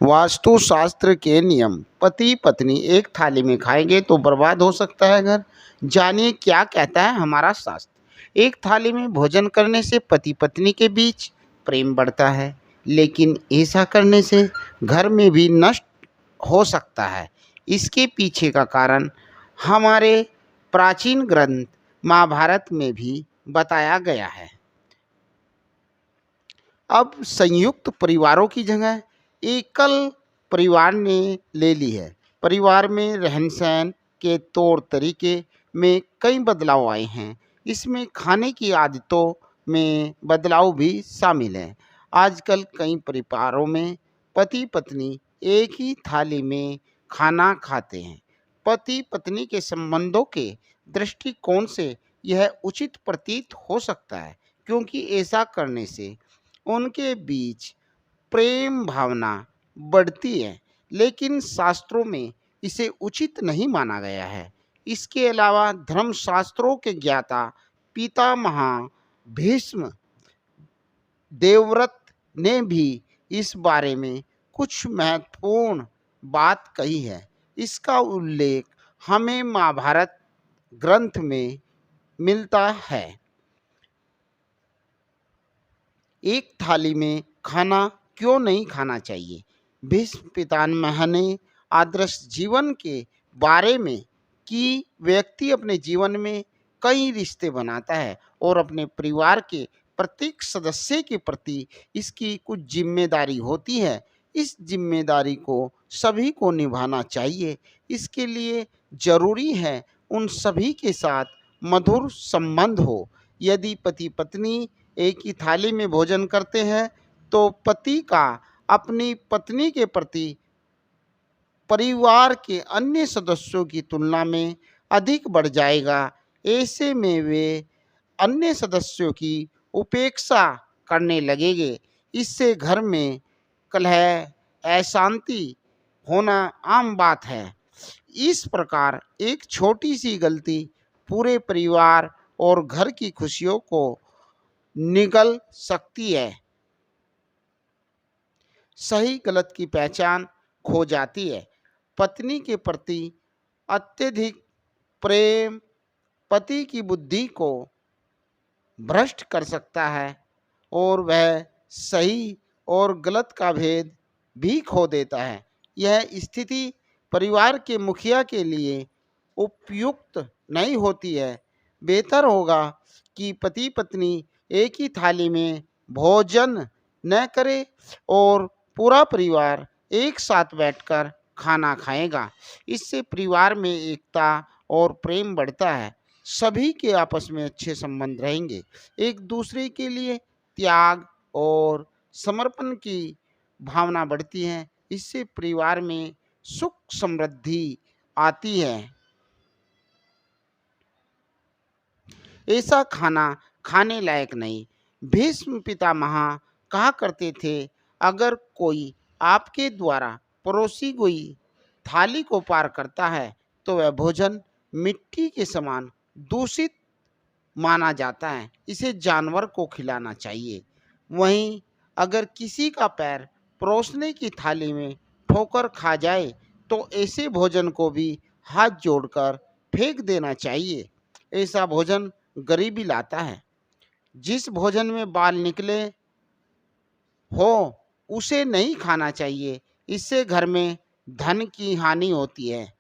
वास्तुशास्त्र के नियम। पति पत्नी एक थाली में खाएंगे तो बर्बाद हो सकता है घर। जानिए क्या कहता है हमारा शास्त्र। एक थाली में भोजन करने से पति पत्नी के बीच प्रेम बढ़ता है, लेकिन ऐसा करने से घर में भी नष्ट हो सकता है। इसके पीछे का कारण हमारे प्राचीन ग्रंथ महाभारत में भी बताया गया है। अब संयुक्त परिवारों की जगह एकल परिवार ने ले ली है। परिवार में रहन-सहन के तौर तरीके में कई बदलाव आए हैं। इसमें खाने की आदतों में बदलाव भी शामिल है। आजकल कई परिवारों में पति पत्नी एक ही थाली में खाना खाते हैं। पति पत्नी के संबंधों के दृष्टिकोण से यह उचित प्रतीत हो सकता है, क्योंकि ऐसा करने से उनके बीच प्रेम भावना बढ़ती है, लेकिन शास्त्रों में इसे उचित नहीं माना गया है। इसके अलावा धर्मशास्त्रों के ज्ञाता पितामह भीष्म देवव्रत ने भी इस बारे में कुछ महत्वपूर्ण बात कही है। इसका उल्लेख हमें महाभारत ग्रंथ में मिलता है। एक थाली में खाना क्यों नहीं खाना चाहिए? भीष्म पितामह ने आदर्श जीवन के बारे में कि व्यक्ति अपने जीवन में कई रिश्ते बनाता है और अपने परिवार के प्रत्येक सदस्य के प्रति इसकी कुछ जिम्मेदारी होती है। इस जिम्मेदारी को सभी को निभाना चाहिए। इसके लिए जरूरी है उन सभी के साथ मधुर संबंध हो। यदि पति पत्नी एक ही थाली में भोजन करते हैं तो पति का अपनी पत्नी के प्रति परिवार के अन्य सदस्यों की तुलना में अधिक बढ़ जाएगा। ऐसे में वे अन्य सदस्यों की उपेक्षा करने लगेंगे। इससे घर में कलह, अशांति होना आम बात है। इस प्रकार एक छोटी सी गलती पूरे परिवार और घर की खुशियों को निगल सकती है। सही गलत की पहचान खो जाती है। पत्नी के प्रति अत्यधिक प्रेम पति की बुद्धि को भ्रष्ट कर सकता है और वह सही और गलत का भेद भी खो देता है। यह स्थिति परिवार के मुखिया के लिए उपयुक्त नहीं होती है। बेहतर होगा कि पति पत्नी एक ही थाली में भोजन न करे और पूरा परिवार एक साथ बैठकर खाना खाएगा। इससे परिवार में एकता और प्रेम बढ़ता है। सभी के आपस में अच्छे संबंध रहेंगे। एक दूसरे के लिए त्याग और समर्पण की भावना बढ़ती है। इससे परिवार में सुख समृद्धि आती है। ऐसा खाना खाने लायक नहीं। भीष्म पितामह कहा करते थे, अगर कोई आपके द्वारा परोसी गई थाली को पार करता है तो वह भोजन मिट्टी के समान दूषित माना जाता है। इसे जानवर को खिलाना चाहिए। वहीं अगर किसी का पैर परोसने की थाली में ठोकर खा जाए तो ऐसे भोजन को भी हाथ जोड़कर फेंक देना चाहिए। ऐसा भोजन गरीबी लाता है। जिस भोजन में बाल निकले हो उसे नहीं खाना चाहिए। इससे घर में धन की हानि होती है।